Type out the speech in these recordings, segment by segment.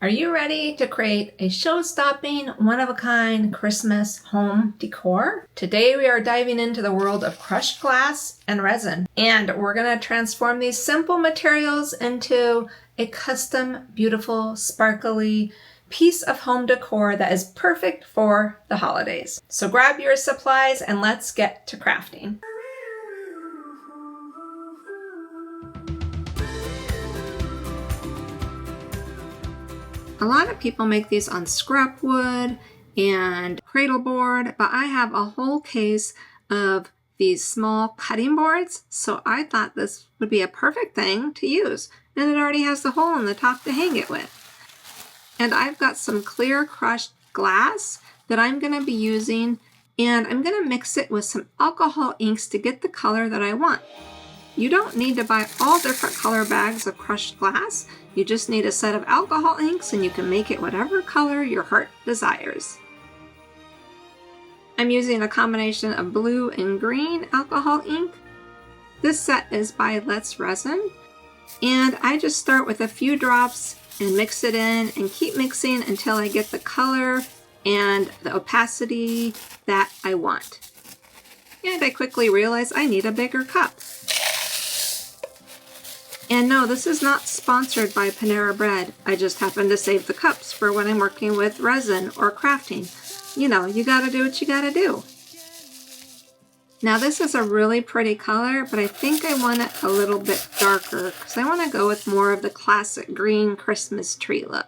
Are you ready to create a show-stopping, one-of-a-kind Christmas home decor? Today we are diving into the world of crushed glass and resin, and we're going to transform these simple materials into a custom, beautiful, sparkly piece of home decor that is perfect for the holidays. So grab your supplies and let's get to crafting. A lot of people make these on scrap wood and cradle board, but I have a whole case of these small cutting boards, so I thought this would be a perfect thing to use. And it already has the hole in the top to hang it with. And I've got some clear crushed glass that I'm going to be using, and I'm going to mix it with some alcohol inks to get the color that I want. You don't need to buy all different color bags of crushed glass. You just need a set of alcohol inks and you can make it whatever color your heart desires. I'm using a combination of blue and green alcohol ink. This set is by Let's Resin. And I just start with a few drops and mix it in and keep mixing until I get the color and the opacity that I want. And I quickly realize I need a bigger cup. And no, this is not sponsored by Panera Bread. I just happen to save the cups for when I'm working with resin or crafting. You know, you gotta do what you gotta do. Now this is a really pretty color, but I think I want it a little bit darker because I want to go with more of the classic green Christmas tree look.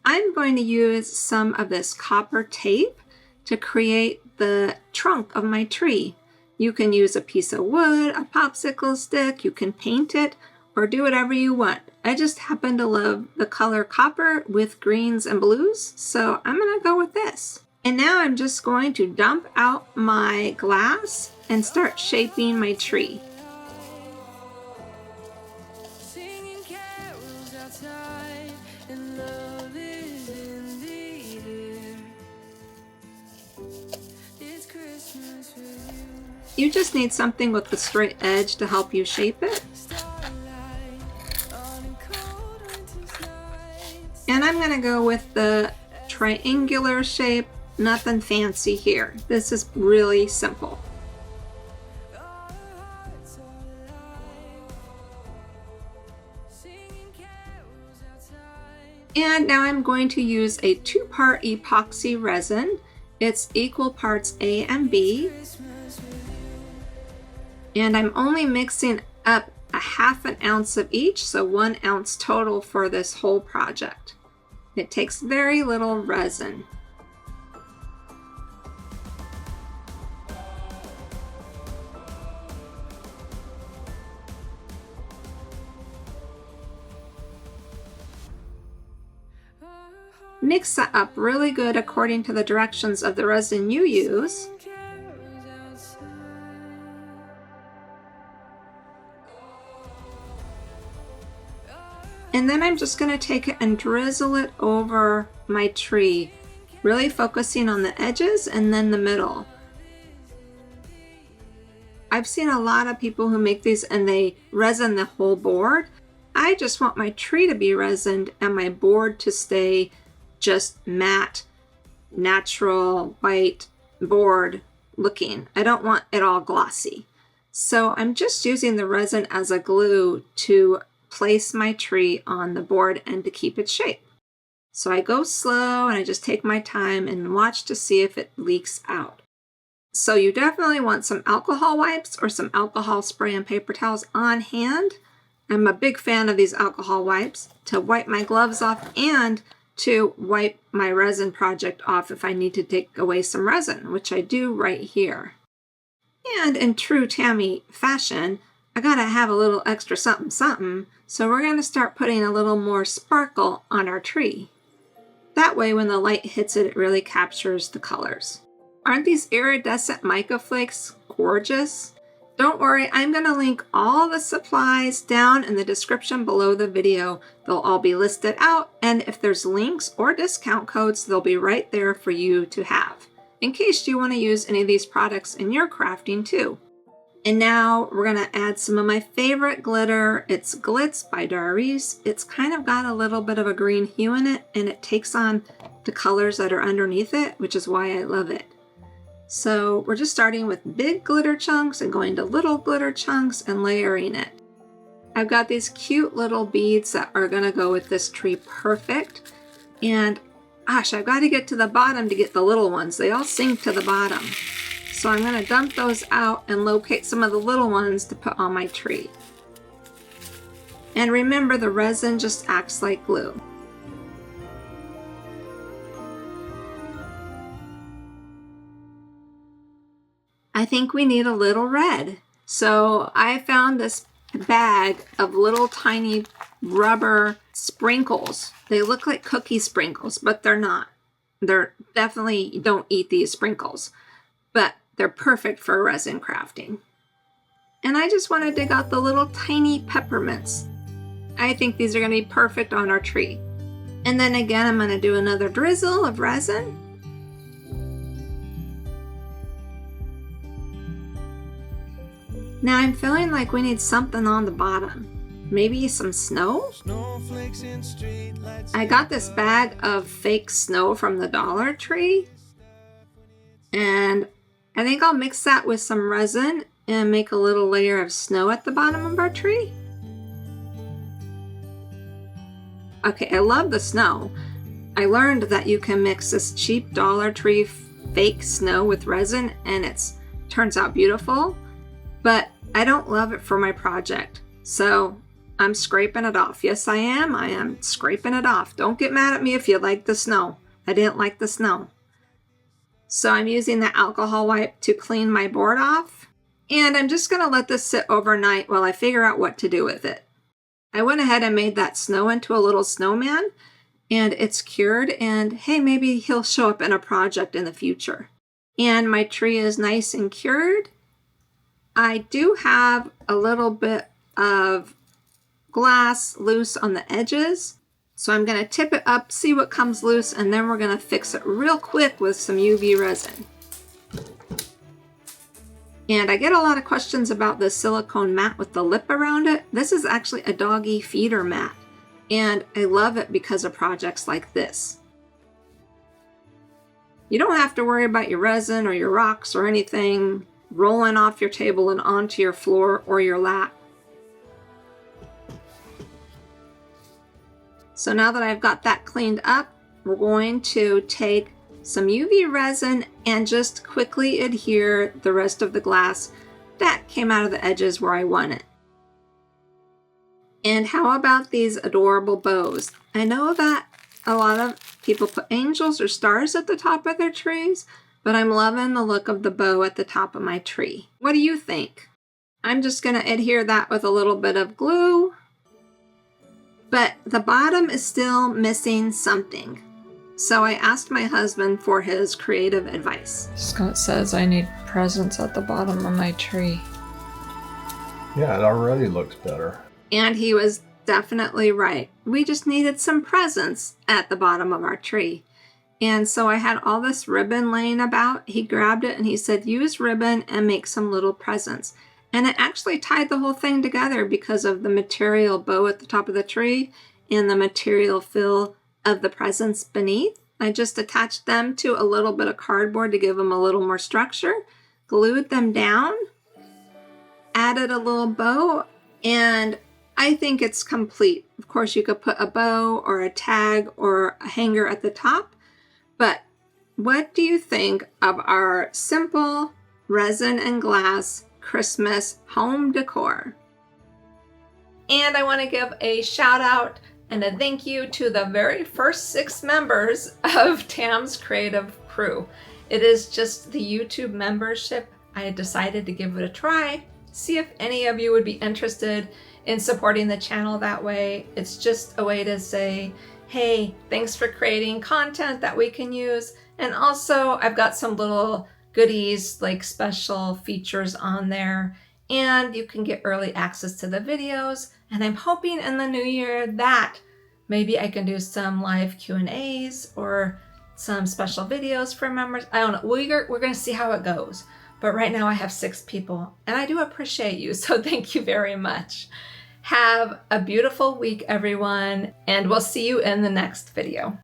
I'm going to use some of this copper tape to create the trunk of my tree. You can use a piece of wood, a popsicle stick, you can paint it, or do whatever you want. I just happen to love the color copper with greens and blues, so I'm going to go with this. And now I'm just going to dump out my glass and start shaping my tree. You just need something with a straight edge to help you shape it. And I'm going to go with the triangular shape, nothing fancy here. This is really simple. And now I'm going to use a 2-part epoxy resin. It's equal parts A and B. And I'm only mixing up a ½ ounce of each, so 1 ounce total for this whole project. It takes very little resin. Mix that up really good according to the directions of the resin you use. And then I'm just going to take it and drizzle it over my tree, really focusing on the edges and then the middle. I've seen a lot of people who make these and they resin the whole board. I just want my tree to be resined and my board to stay just matte, natural, white board looking. I don't want it all glossy. So I'm just using the resin as a glue to place my tree on the board and to keep its shape. So I go slow and I just take my time and watch to see if it leaks out. So you definitely want some alcohol wipes or some alcohol spray and paper towels on hand. I'm a big fan of these alcohol wipes to wipe my gloves off and to wipe my resin project off if I need to take away some resin, which I do right here. And in true Tammy fashion, I gotta have a little extra something something, so we're gonna start putting a little more sparkle on our tree. That way when the light hits it, it really captures the colors. Aren't these iridescent mica flakes gorgeous? Don't worry, I'm gonna link all the supplies down in the description below the video. They'll all be listed out, and if there's links or discount codes, they'll be right there for you to have, in case you wanna use any of these products in your crafting too. And now we're going to add some of my favorite glitter. It's Glitz by Doris. It's kind of got a little bit of a green hue in it, and it takes on the colors that are underneath it, which is why I love it. So we're just starting with big glitter chunks and going to little glitter chunks and layering it. I've got these cute little beads that are going to go with this tree perfect. And gosh, I've got to get to the bottom to get the little ones. They all sink to the bottom. So I'm going to dump those out and locate some of the little ones to put on my tree. And remember, the resin just acts like glue. I think we need a little red. So I found this bag of little tiny rubber sprinkles. They look like cookie sprinkles, but they're not. They're definitely, you don't eat these sprinkles, but they're perfect for resin crafting. And I just want to dig out the little tiny peppermints. I think these are going to be perfect on our tree. And then again, I'm going to do another drizzle of resin. Now I'm feeling like we need something on the bottom. Maybe some snow? I got this bag of fake snow from the Dollar Tree. And I think I'll mix that with some resin and make a little layer of snow at the bottom of our tree. Okay, I love the snow. I learned that you can mix this cheap Dollar Tree fake snow with resin and it turns out beautiful, but I don't love it for my project. So I'm scraping it off. Yes, I am scraping it off. Don't get mad at me if you like the snow. I didn't like the snow. So I'm using the alcohol wipe to clean my board off. And I'm just going to let this sit overnight while I figure out what to do with it. I went ahead and made that snow into a little snowman. And it's cured. And hey, maybe he'll show up in a project in the future. And my tree is nice and cured. I do have a little bit of glass loose on the edges. So I'm going to tip it up, see what comes loose, and then we're going to fix it real quick with some UV resin. And I get a lot of questions about the silicone mat with the lip around it. This is actually a doggy feeder mat, and I love it because of projects like this. You don't have to worry about your resin or your rocks or anything rolling off your table and onto your floor or your lap. So now that I've got that cleaned up, we're going to take some UV resin and just quickly adhere the rest of the glass that came out of the edges where I want it. And how about these adorable bows? I know that a lot of people put angels or stars at the top of their trees, but I'm loving the look of the bow at the top of my tree. What do you think? I'm just going to adhere that with a little bit of glue. But the bottom is still missing something. So I asked my husband for his creative advice. Scott says I need presents at the bottom of my tree. Yeah, it already looks better. And he was definitely right. We just needed some presents at the bottom of our tree. And so I had all this ribbon laying about. He grabbed it and he said, use ribbon and make some little presents. And it actually tied the whole thing together because of the material bow at the top of the tree and the material fill of the presents beneath. I just attached them to a little bit of cardboard to give them a little more structure, glued them down, added a little bow, and I think it's complete. Of course, you could put a bow or a tag or a hanger at the top, but what do you think of our simple resin and glass Christmas home decor? And I want to give a shout out and a thank you to the very first 6 members of Tam's creative crew. It is just the YouTube membership. I had decided to give it a try, see if any of you would be interested in supporting the channel that way. It's just a way to say, hey, thanks for creating content that we can use. And also I've got some little goodies like special features on there, and you can get early access to the videos. And I'm hoping in the new year that maybe I can do some live Q&As or some special videos for members. I don't know. We're going to see how it goes. But right now I have 6 people, and I do appreciate you, so thank you very much. Have a beautiful week, everyone, and we'll see you in the next video.